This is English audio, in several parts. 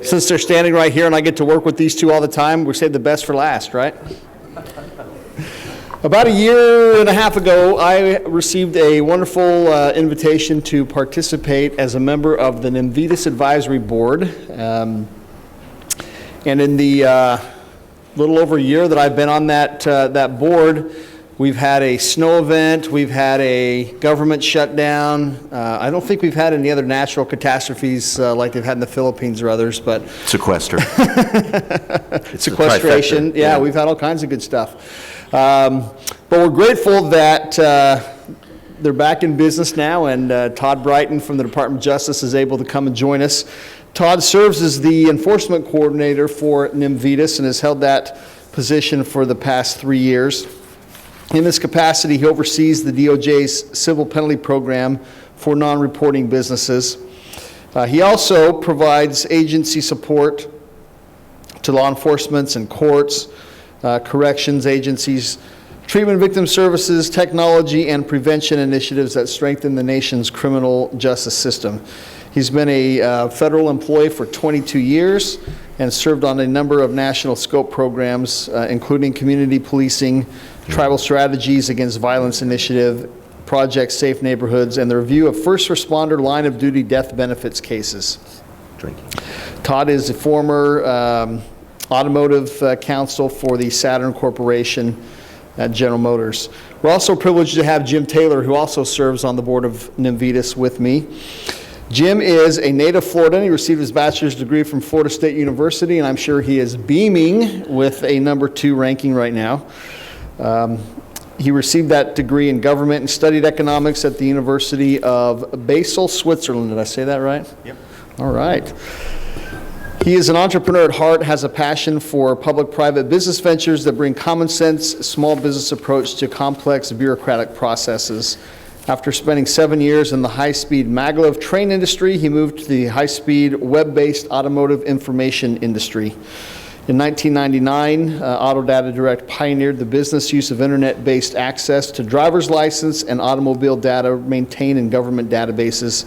Since they're standing right here and I get to work with these two all the time, we save the best for last, right? About a year and a half ago, I received a wonderful invitation to participate as a member of the NMVTIS Advisory Board. And in the little over a year that I've been on that board, we've had a snow event, we've had a government shutdown. I don't think we've had any other natural catastrophes like they've had in the Philippines or others, but... Sequester. Sequestration, yeah, we've had all kinds of good stuff. But we're grateful that they're back in business now, and Todd Brighton from the Department of Justice is able to come and join us. Todd serves as the enforcement coordinator for NMVTIS and has held that position for the past 3 years. In this capacity, he oversees the DOJ's civil penalty program for non-reporting businesses. He also provides agency support to law enforcement and courts, corrections agencies, treatment victim services, technology, and prevention initiatives that strengthen the nation's criminal justice system. He's been a federal employee for 22 years and served on a number of national scope programs, including community policing, Tribal Strategies Against Violence Initiative, Project Safe Neighborhoods, and the review of first responder line of duty death benefits cases. Todd is a former automotive counsel for the Saturn Corporation at General Motors. We're also privileged to have Jim Taylor, who also serves on the board of NMVTIS with me. Jim is a native Floridan. He received his bachelor's degree from Florida State University, and I'm sure he is beaming with a #2 ranking right now. He received that degree in government and studied economics at the University of Basel, Switzerland. Did I say that right? Yep. All right. He is an entrepreneur at heart, has a passion for public-private business ventures that bring common sense, small business approach to complex bureaucratic processes. After spending 7 years in the high-speed maglev train industry, he moved to the high-speed web-based automotive information industry. In 1999, Autodata Direct pioneered the business use of internet-based access to driver's license and automobile data maintained in government databases.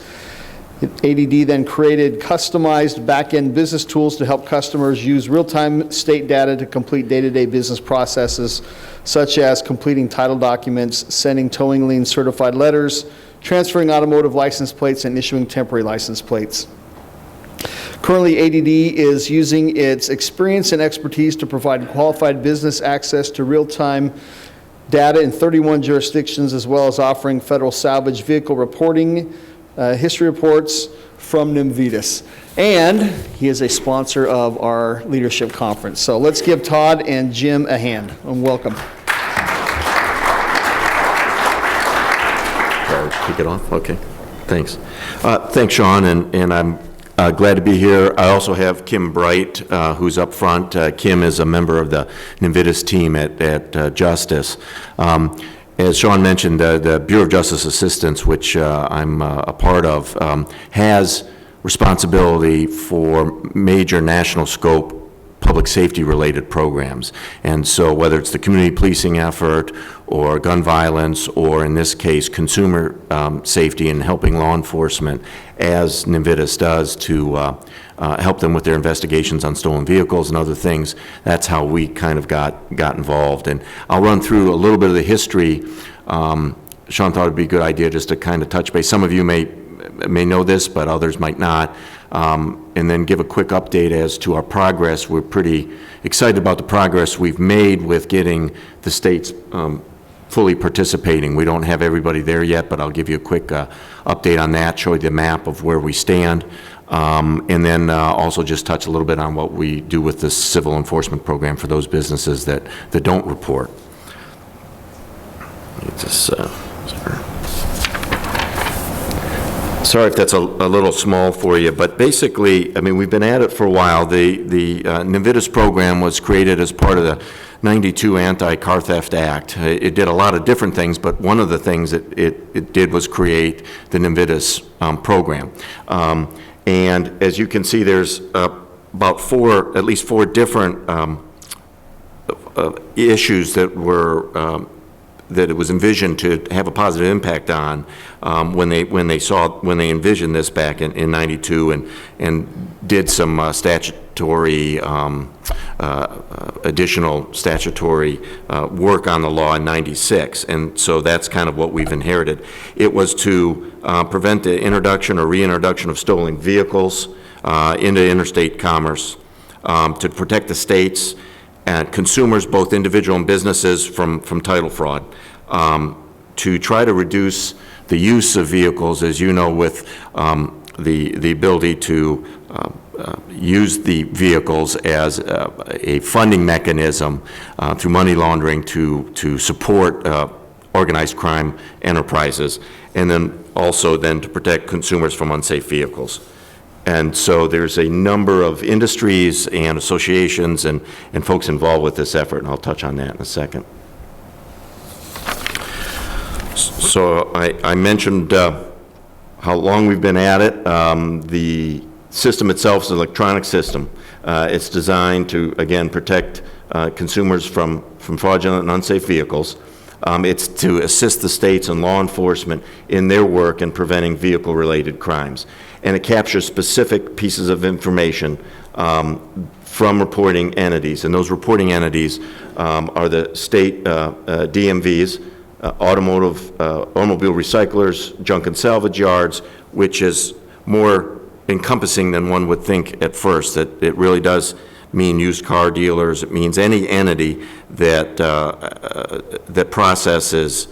ADD then created customized back-end business tools to help customers use real-time state data to complete day-to-day business processes, such as completing title documents, sending towing lien certified letters, transferring automotive license plates, and issuing temporary license plates. Currently, ADD is using its experience and expertise to provide qualified business access to real-time data in 31 jurisdictions, as well as offering federal salvage vehicle reporting, history reports from NMVTIS. And he is a sponsor of our leadership conference. So let's give Todd and Jim a hand, and welcome. Kick it off? Okay. Thanks. Thanks, Shaun, and I'm glad to be here. I also have Kim Bright, who's up front. Kim is a member of the NMVTIS team at Justice. As Shaun mentioned, the Bureau of Justice Assistance, which I'm a part of, has responsibility for major national scope public safety related programs. And so whether it's the community policing effort or gun violence, or in this case, consumer safety and helping law enforcement, as NMVTIS does to help them with their investigations on stolen vehicles and other things, that's how we kind of got involved. And I'll run through a little bit of the history. Shaun thought it'd be a good idea just to kind of touch base. Some of you may know this, but others might not. And then give a quick update as to our progress. We're pretty excited about the progress we've made with getting the states fully participating. We don't have everybody there yet, but I'll give you a quick update on that, show you the map of where we stand, and then also just touch a little bit on what we do with the civil enforcement program for those businesses that don't report. Sorry if that's a little small for you, but basically, I mean, we've been at it for a while. The NMVTIS program was created as part of the '92 Anti-Car Theft Act. It did a lot of different things, but one of the things it did was create the NMVTIS program. And as you can see, there's about at least four different issues that were that it was envisioned to have a positive impact on when they envisioned this back in '92 and did some statutory additional statutory work on the law in '96, and so that's kind of what we've inherited. It was to prevent the introduction or reintroduction of stolen vehicles into interstate commerce, to protect the states and consumers, both individual and businesses, from title fraud, to try to reduce the use of vehicles, as you know, with the ability to use the vehicles as a funding mechanism through money laundering to support organized crime enterprises, and then also then to protect consumers from unsafe vehicles. And so there's a number of industries and associations and folks involved with this effort, and I'll touch on that in a second. So I mentioned how long we've been at it. The system itself is an electronic system. It's designed to, again, protect consumers from fraudulent and unsafe vehicles. It's to assist the states and law enforcement in their work in preventing vehicle-related crimes. And it captures specific pieces of information from reporting entities. And those reporting entities are the state DMVs, automobile recyclers, junk and salvage yards, which is more encompassing than one would think at first, that it really does mean used car dealers. It means any entity that that processes,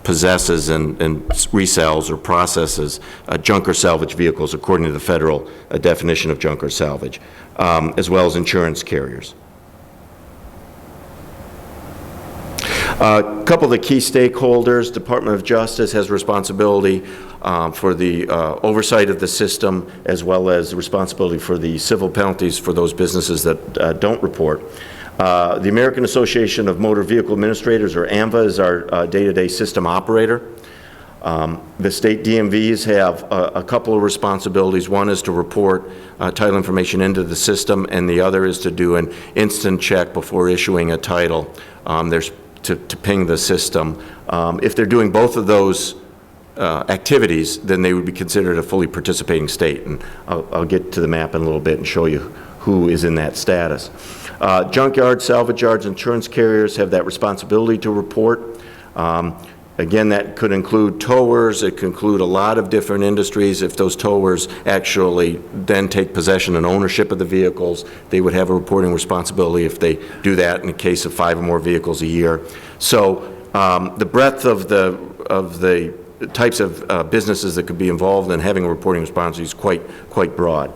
possesses and resells or processes junk or salvage vehicles according to the federal definition of junk or salvage, as well as insurance carriers. A couple of the key stakeholders: Department of Justice has responsibility for the oversight of the system, as well as responsibility for the civil penalties for those businesses that don't report. The American Association of Motor Vehicle Administrators, or AMVA, is our day-to-day system operator. The state DMVs have a couple of responsibilities. One is to report title information into the system, and the other is to do an instant check before issuing a title. There's to ping the system. If they're doing both of those activities, then they would be considered a fully participating state. And I'll get to the map in a little bit and show you who is in that status. Junkyards, salvage yards, insurance carriers have that responsibility to report. Again, that could include towers. It could include a lot of different industries. If those towers actually then take possession and ownership of the vehicles, they would have a reporting responsibility if they do that in the case of 5 or more vehicles a year. So the breadth of the types of businesses that could be involved in having a reporting responsibility is quite broad.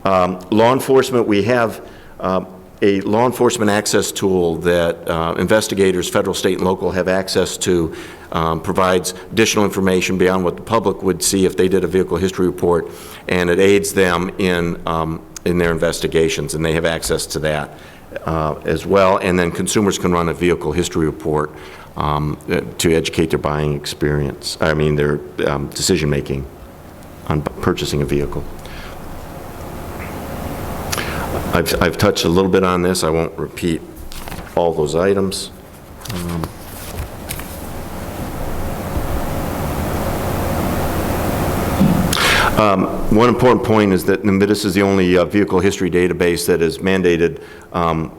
Law enforcement, we have a law enforcement access tool that investigators, federal, state, and local, have access to. Provides additional information beyond what the public would see if they did a vehicle history report, and it aids them in their investigations, and they have access to that as well. And then consumers can run a vehicle history report to educate their buying experience, their decision making on purchasing a vehicle. I've touched a little bit on this. I won't repeat all those items. One important point is that NMVTIS is the only vehicle history database that is mandated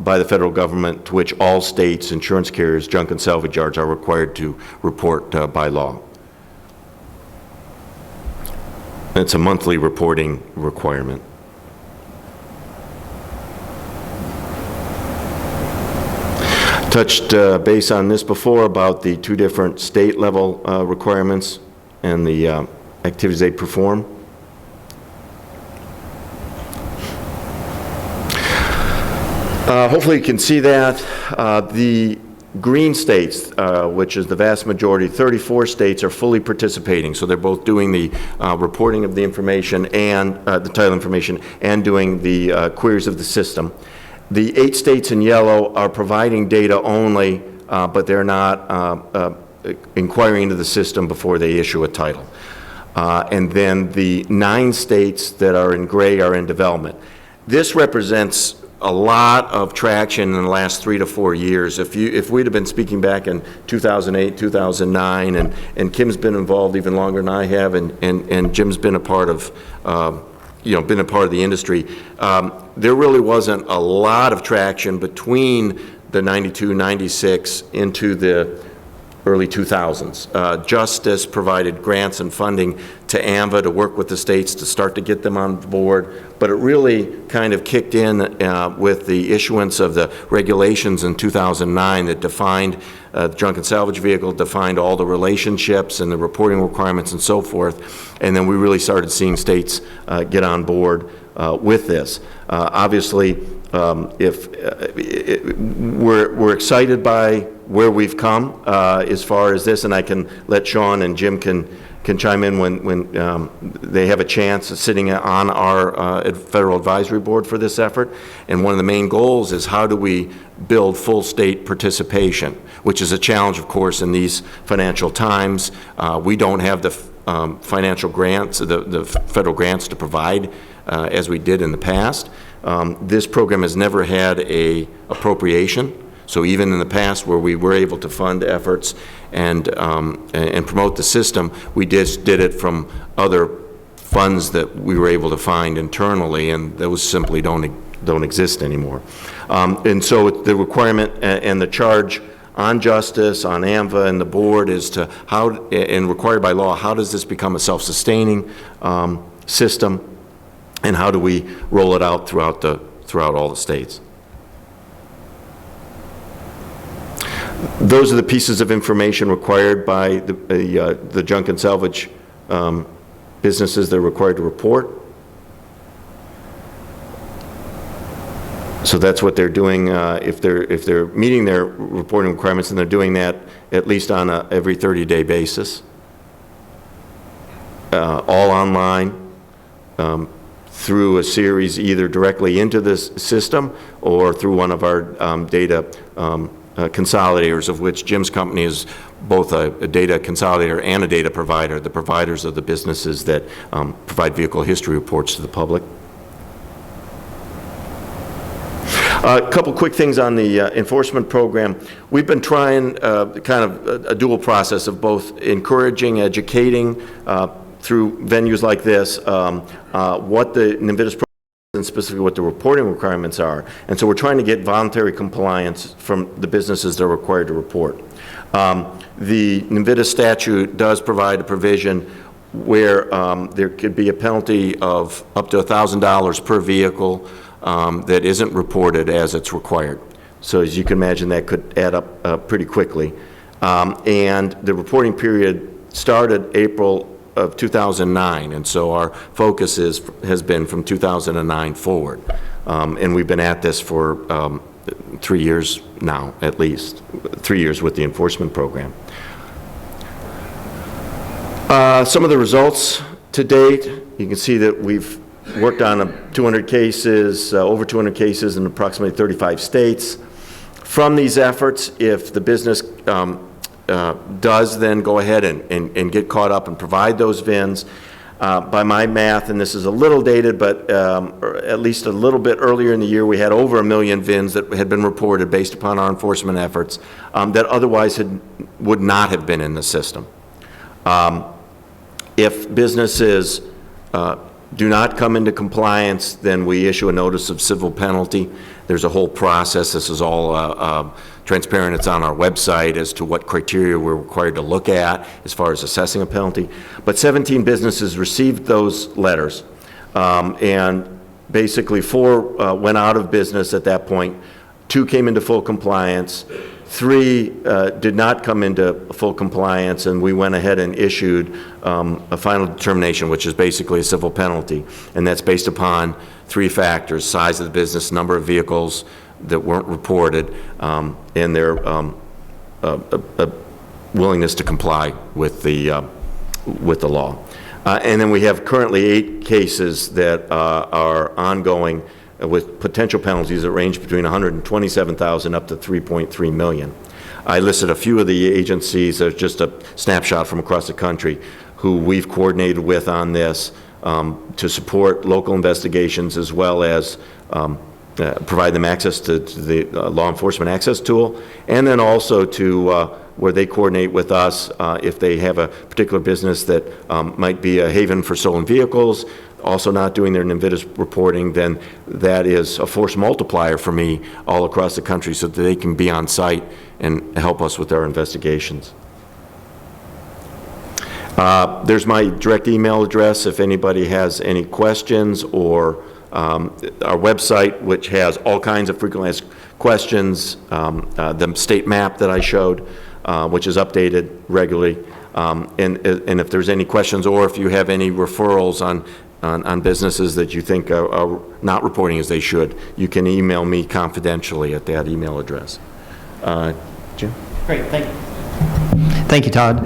by the federal government, to which all states, insurance carriers, junk and salvage yards are required to report by law. It's a monthly reporting requirement. Touched base on this before about the 2 different state level requirements and the activities they perform. Hopefully you can see that. The green states, which is the vast majority, 34 states, are fully participating. So they're both doing the reporting of the information and the title information and doing the queries of the system. The 8 states in yellow are providing data only, but they're not inquiring into the system before they issue a title. And then the 9 states that are in gray are in development. This represents a lot of traction in the last 3 to 4 years. If we'd have been speaking back in 2008, 2009, and Kim's been involved even longer than I have, and Jim's been a part of, been a part of the industry, there really wasn't a lot of traction between the 92, 96 into the early 2000s. Justice provided grants and funding to AMVA to work with the states to start to get them on board, but it really kind of kicked in with the issuance of the regulations in 2009 that defined the junk and salvage vehicle, defined all the relationships and the reporting requirements and so forth, and then we really started seeing states get on board with this. Obviously, we're excited by where we've come as far as this, and I can let Shaun and Jim can chime in when they have a chance of sitting on our federal advisory board for this effort. And one of the main goals is how do we build full state participation, which is a challenge, of course, in these financial times. We don't have the financial grants, the federal grants to provide as we did in the past. This program has never had a appropriation. So even in the past where we were able to fund efforts and promote the system, we just did it from other funds that we were able to find internally, and those simply don't exist anymore. And so the requirement and the charge on Justice, on AMVA, and the board is to how, and required by law, how does this become a self-sustaining system, and how do we roll it out throughout all the states? Those are the pieces of information required by the junk and salvage businesses that are required to report. So that's what they're doing if they're meeting their reporting requirements, and they're doing that at least on a every 30-day basis. All online, through a series either directly into this system or through one of our data consolidators, of which Jim's company is both a data consolidator and a data provider, the providers of the businesses that provide vehicle history reports to the public. A couple quick things on the enforcement program. We've been trying kind of a dual process of both encouraging, educating through venues like this, what the NMVTIS program and specifically what the reporting requirements are. And so we're trying to get voluntary compliance from the businesses that are required to report. The NMVTIS statute does provide a provision where there could be a penalty of up to $1,000 per vehicle that isn't reported as it's required. So as you can imagine, that could add up pretty quickly. And the reporting period started April of 2009, and so our focus has been from 2009 forward. And we've been at this for 3 years now, at least 3 years with the enforcement program. Some of the results to date, you can see that we've worked on 200 cases, over 200 cases in approximately 35 states. From these efforts, if the business does then go ahead and get caught up and provide those VINs, by my math, and this is a little dated, but at least a little bit earlier in the year, we had over 1 million VINs that had been reported based upon our enforcement efforts that otherwise would not have been in the system. If businesses do not come into compliance, then we issue a notice of civil penalty. There's a whole process. This is all transparent. It's on our website as to what criteria we're required to look at as far as assessing a penalty. But 17 businesses received those letters, and basically 4 went out of business at that point. 2 came into full compliance. 3 did not come into full compliance, and we went ahead and issued a final determination, which is basically a civil penalty. And that's based upon 3 factors: size of the business, number of vehicles that weren't reported, and their willingness to comply with the law. And then we have currently 8 cases that are ongoing with potential penalties that range between $127,000 up to $3.3 million. I listed a few of the agencies, just a snapshot from across the country, who we've coordinated with on this to support local investigations as well as provide them access to the law enforcement access tool, and then also to where they coordinate with us if they have a particular business that might be a haven for stolen vehicles, also not doing their NMVTIS reporting, then that is a force multiplier for me all across the country so that they can be on site and help us with our investigations. There's my direct email address if anybody has any questions, or our website, which has all kinds of frequently asked questions, the state map that I showed, which is updated regularly, and if there's any questions, or if you have any referrals on businesses that you think are not reporting as they should, you can email me confidentially at that email address. Jim? Great, thank you. Thank you, Todd.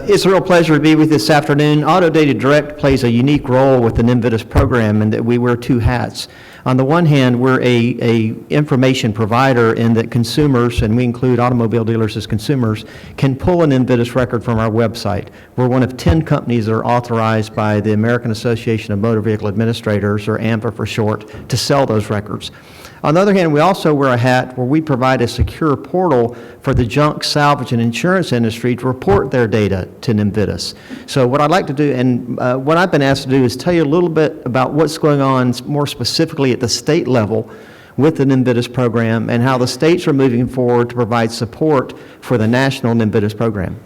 It's a real pleasure to be with you this afternoon. Auto Data Direct plays a unique role with the NMVTIS program in that we wear two hats. On the one hand, we're a information provider in that consumers, and we include automobile dealers as consumers, can pull an NMVTIS record from our website. We're one of 10 companies that are authorized by the American Association of Motor Vehicle Administrators, or AMVA for short, to sell those records. On the other hand, we also wear a hat where we provide a secure portal for the junk, salvage, and insurance industry to report their data to NMVTIS. So what I'd like to do, and what I've been asked to do, is tell you a little bit about what's going on more specifically at the state level with the NMVTIS program and how the states are moving forward to provide support for the national NMVTIS program.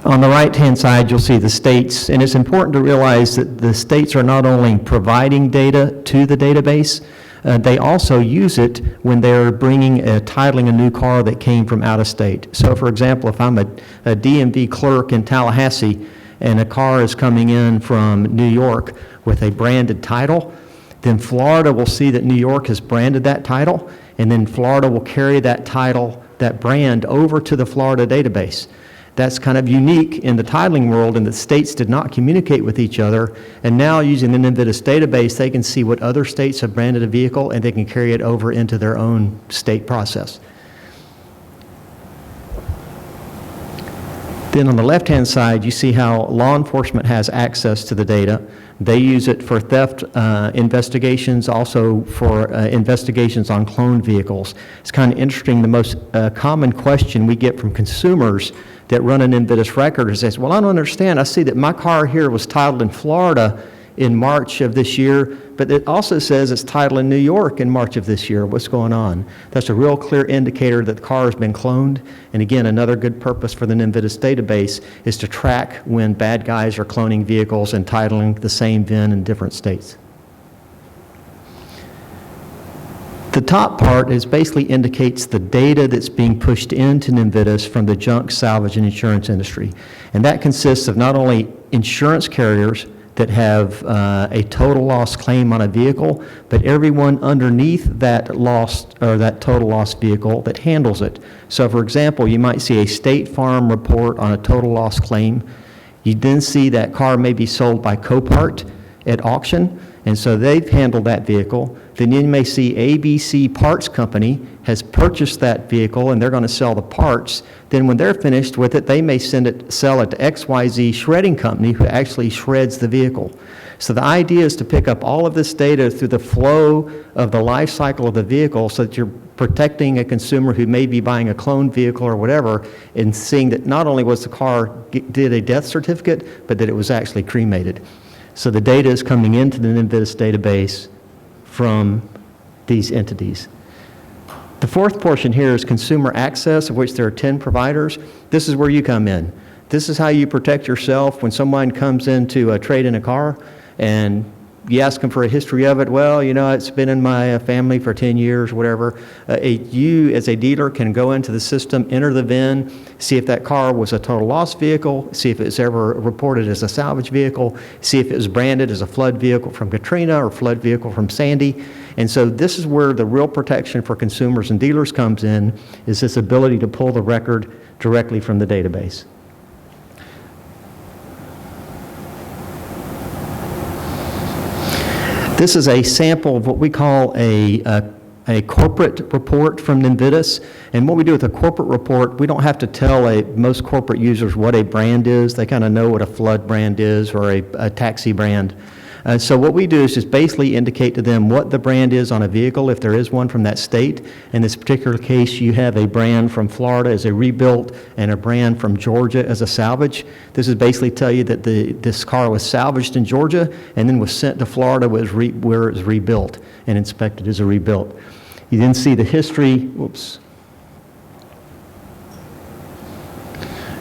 On the right-hand side, you'll see the states, and it's important to realize that the states are not only providing data to the database, they also use it when they're titling a new car that came from out of state. So, for example, if I'm a DMV clerk in Tallahassee and a car is coming in from New York with a branded title, then Florida will see that New York has branded that title, and then Florida will carry that title, that brand, over to the Florida database. That's kind of unique in the titling world, and the states did not communicate with each other. And now, using the NMVTIS database, they can see what other states have branded a vehicle, and they can carry it over into their own state process. Then on the left-hand side, you see how law enforcement has access to the data. They use it for theft investigations, also for investigations on cloned vehicles. It's kind of interesting. The most common question we get from consumers that run an NMVTIS record is, says, well, I don't understand. I see that my car here was titled in Florida in March of this year, but it also says it's titled in New York in March of this year. What's going on? That's a real clear indicator that the car has been cloned. And again, another good purpose for the NMVTIS database is to track when bad guys are cloning vehicles and titling the same VIN in different states. The top part basically indicates the data that's being pushed into NMVTIS from the junk, salvage, and insurance industry. And that consists of not only insurance carriers that have a total loss claim on a vehicle, but everyone underneath that lost or that total loss vehicle that handles it. So, for example, you might see a State Farm report on a total loss claim. You then see that car may be sold by Copart at auction, and so they've handled that vehicle. Then you may see ABC Parts Company has purchased that vehicle and they're going to sell the parts. Then when they're finished with it, they may sell it to XYZ Shredding Company, who actually shreds the vehicle. So the idea is to pick up all of this data through the flow of the life cycle of the vehicle so that you're protecting a consumer who may be buying a cloned vehicle or whatever, and seeing that not only was the car did a death certificate, but that it was actually cremated. So the data is coming into the NMVTIS database from these entities. The fourth portion here is consumer access, of which there are 10 providers. This is where you come in. This is how you protect yourself when someone comes in to trade in a car and you ask them for a history of it. Well, you know, it's been in my family for 10 years, whatever. You, as a dealer, can go into the system, enter the VIN, see if that car was a total loss vehicle, see if it's ever reported as a salvage vehicle, see if it was branded as a flood vehicle from Katrina or flood vehicle from Sandy. And so this is where the real protection for consumers and dealers comes in, is this ability to pull the record directly from the database. This is a sample of what we call a corporate report from NMVTIS. And what we do with a corporate report, we don't have to tell most corporate users what a brand is. They kind of know what a flood brand is or a taxi brand. So what we do is just basically indicate to them what the brand is on a vehicle, if there is one from that state. In this particular case, you have a brand from Florida as a rebuilt and a brand from Georgia as a salvage. This is basically tell you that this car was salvaged in Georgia and then was sent to Florida where it was rebuilt and inspected as a rebuilt. You then see the history, whoops.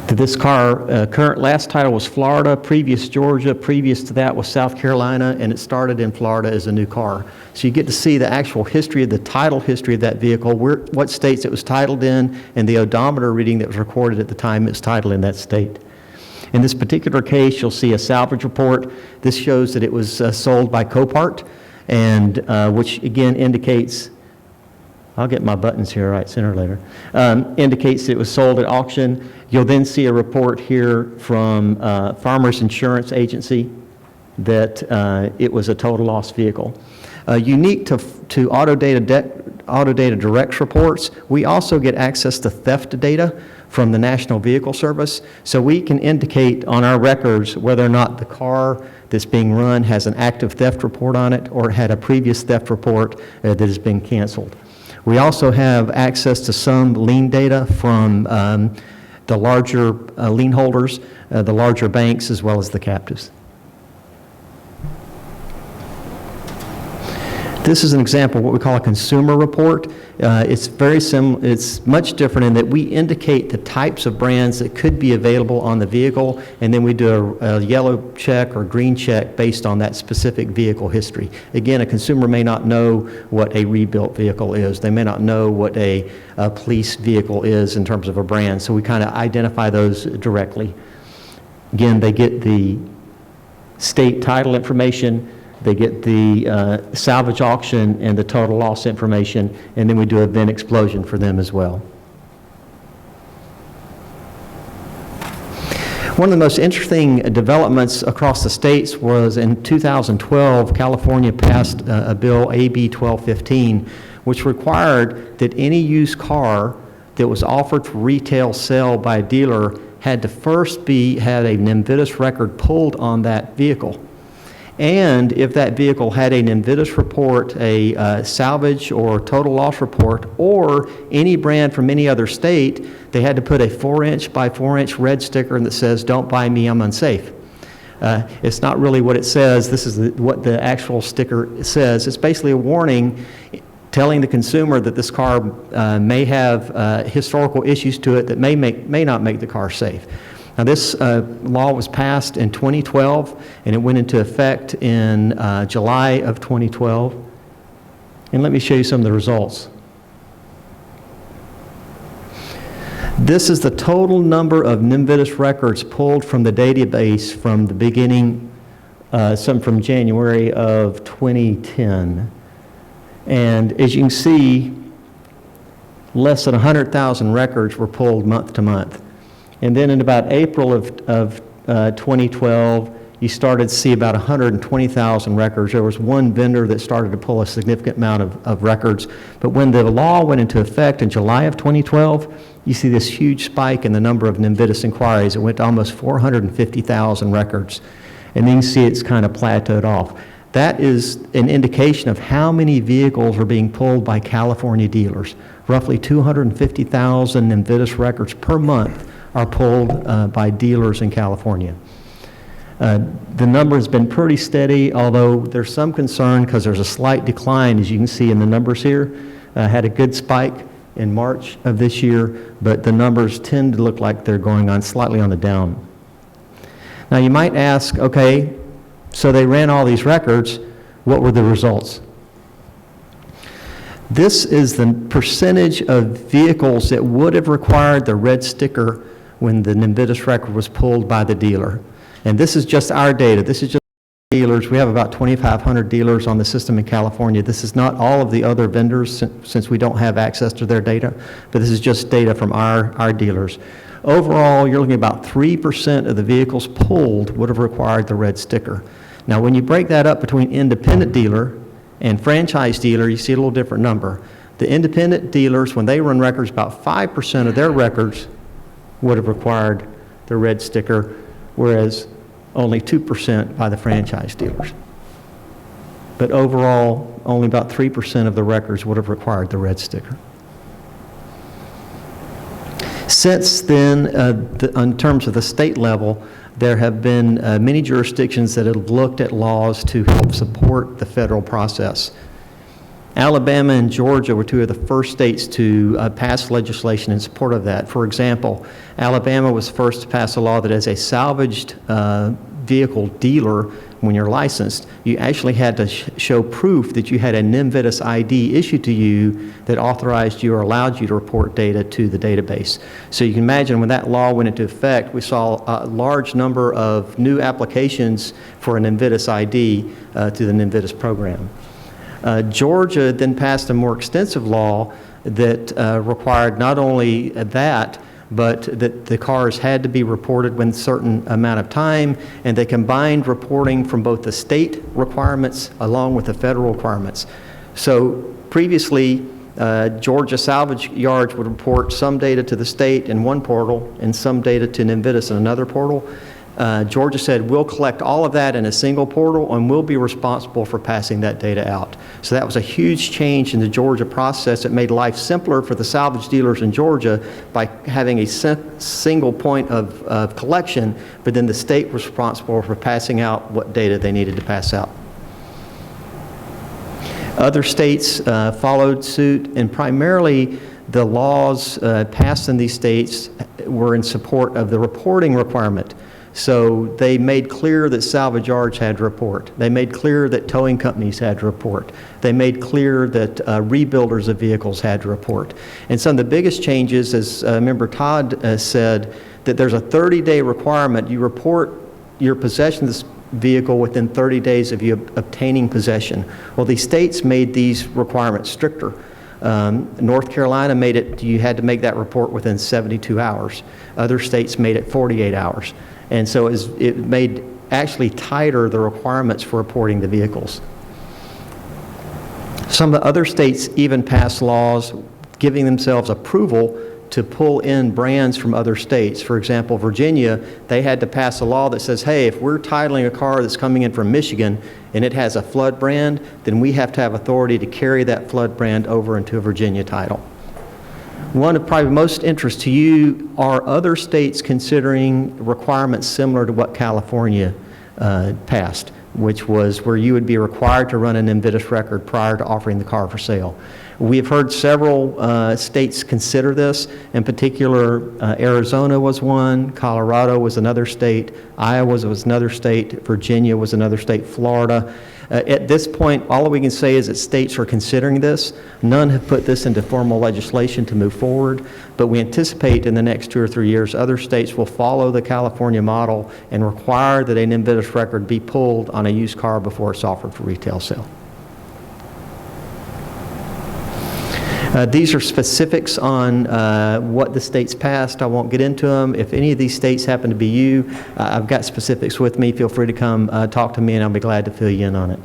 This car, current last title was Florida, previous Georgia, previous to that was South Carolina, and it started in Florida as a new car. So you get to see the actual history of the title history of that vehicle, what states it was titled in, and the odometer reading that was recorded at the time it was titled in that state. In this particular case, you'll see a salvage report. This shows that it was sold by Copart, and which again indicates, I'll get my buttons here right sooner or later, indicates that it was sold at auction. You'll then see a report here from Farmers Insurance Agency that it was a total loss vehicle. Unique to Auto Data Direct's reports, we also get access to theft data from the National Vehicle Service, so we can indicate on our records whether or not the car that's being run has an active theft report on it or had a previous theft report that has been canceled. We also have access to some lien data from the larger lien holders, the larger banks, as well as the captives. This is an example of what we call a consumer report. It's very similar. It's much different in that we indicate the types of brands that could be available on the vehicle, and then we do a yellow check or green check based on that specific vehicle history. Again, a consumer may not know what a rebuilt vehicle is. They may not know what a police vehicle is in terms of a brand, so we kind of identify those directly. Again, they get the state title information, they get the salvage auction and the total loss information, and then we do a VIN explosion for them as well. One of the most interesting developments across the states was in 2012, California passed a bill, AB 1215, which required that any used car that was offered for retail sale by a dealer had to first had a NMVTIS record pulled on that vehicle. And if that vehicle had a NMVTIS report, a salvage or total loss report, or any brand from any other state, they had to put a 4-inch by 4-inch red sticker that says, "Don't buy me, I'm unsafe." It's not really what it says. This is what the actual sticker says. It's basically a warning telling the consumer that this car may have historical issues to it that may not make the car safe. Now, this law was passed in 2012, and it went into effect in July of 2012. And let me show you some of the results. This is the total number of NMVTIS records pulled from the database from the beginning, some from January of 2010. And as you can see, less than 100,000 records were pulled month to month. And then in about April of 2012, you started to see about 120,000 records. There was one vendor that started to pull a significant amount of records. But when the law went into effect in July of 2012, you see this huge spike in the number of NMVTIS inquiries. It went to almost 450,000 records. And then you see it's kind of plateaued off. That is an indication of how many vehicles are being pulled by California dealers. Roughly 250,000 NMVTIS records per month are pulled by dealers in California. The number has been pretty steady, although there's some concern because there's a slight decline, as you can see in the numbers here. Had a good spike in March of this year, but the numbers tend to look like they're going on slightly on the down. Now you might ask, okay, so they ran all these records, what were the results? This is the percentage of vehicles that would have required the red sticker when the NMVTIS record was pulled by the dealer. And this is just our data. This is just dealers. We have about 2,500 dealers on the system in California. This is not all of the other vendors since we don't have access to their data, but this is just data from our dealers. Overall, you're looking at about 3% of the vehicles pulled would have required the red sticker. Now, when you break that up between independent dealer and franchise dealer, you see a little different number. The independent dealers, when they run records, about 5% of their records would have required the red sticker, whereas only 2% by the franchise dealers. but overall, only about 3% of the records would have required the red sticker. Since then, in terms of the state level, there have been many jurisdictions that have looked at laws to help support the federal process. Alabama and Georgia were two of the first states to pass legislation in support of that. For example, Alabama was first to pass a law that as a salvaged vehicle dealer, when you're licensed, you actually had to show proof that you had a NMVTIS ID issued to you that authorized you or allowed you to report data to the database. So you can imagine when that law went into effect, we saw a large number of new applications for an NMVTIS ID to the NMVTIS program. Georgia then passed a more extensive law that required not only that, but that the cars had to be reported within a certain amount of time, and they combined reporting from both the state requirements along with the federal requirements. So previously, Georgia salvage yards would report some data to the state in one portal and some data to NMVTIS in another portal. Georgia said, we'll collect all of that in a single portal and we'll be responsible for passing that data out. So that was a huge change in the Georgia process. It made life simpler for the salvage dealers in Georgia by having a single point of collection, but then the state was responsible for passing out what data they needed to pass out. Other states followed suit, and primarily the laws passed in these states were in support of the reporting requirement. So they made clear that salvage yards had to report. They made clear that towing companies had to report. They made clear that rebuilders of vehicles had to report. And some of the biggest changes, as Member Todd said, that there's a 30-day requirement. You report your possession of this vehicle within 30 days of you obtaining possession. Well, these states made these requirements stricter. North Carolina made it, you had to make that report within 72 hours. Other states made it 48 hours. And so it made actually tighter the requirements for reporting the vehicles. Some of the other states even passed laws giving themselves approval to pull in brands from other states. For example, Virginia, they had to pass a law that says, hey, if we're titling a car that's coming in from Michigan and it has a flood brand, then we have to have authority to carry that flood brand over into a Virginia title. One of probably most interest to you are other states considering requirements similar to what California passed, which was where you would be required to run an NMVTIS record prior to offering the car for sale. We have heard several states consider this. In particular, Arizona was one, Colorado was another state, Iowa was another state, Virginia was another state, Florida. At this point, all we can say is that states are considering this. None have put this into formal legislation to move forward, but we anticipate in the next 2 or 3 years, other states will follow the California model and require that an NMVTIS record be pulled on a used car before it's offered for retail sale. These are specifics on what the states passed. I won't get into them. If any of these states happen to be you, I've got specifics with me. Feel free to come talk to me and I'll be glad to fill you in on it.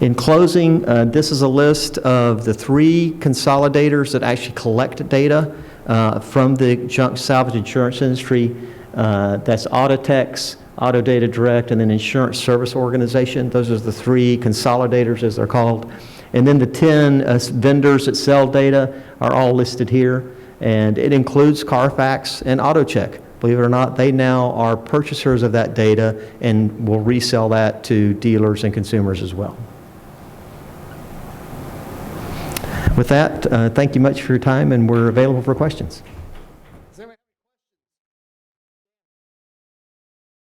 In closing, this is a list of the 3 consolidators that actually collect data from the junk salvage insurance industry. That's Autotex, Auto Data Direct, and then Insurance Service Organization. Those are the 3 consolidators, as they're called. And then the 10 vendors that sell data are all listed here. And it includes Carfax and AutoCheck. Believe it or not, they now are purchasers of that data and will resell that to dealers and consumers as well. With that, thank you much for your time, and we're available for questions.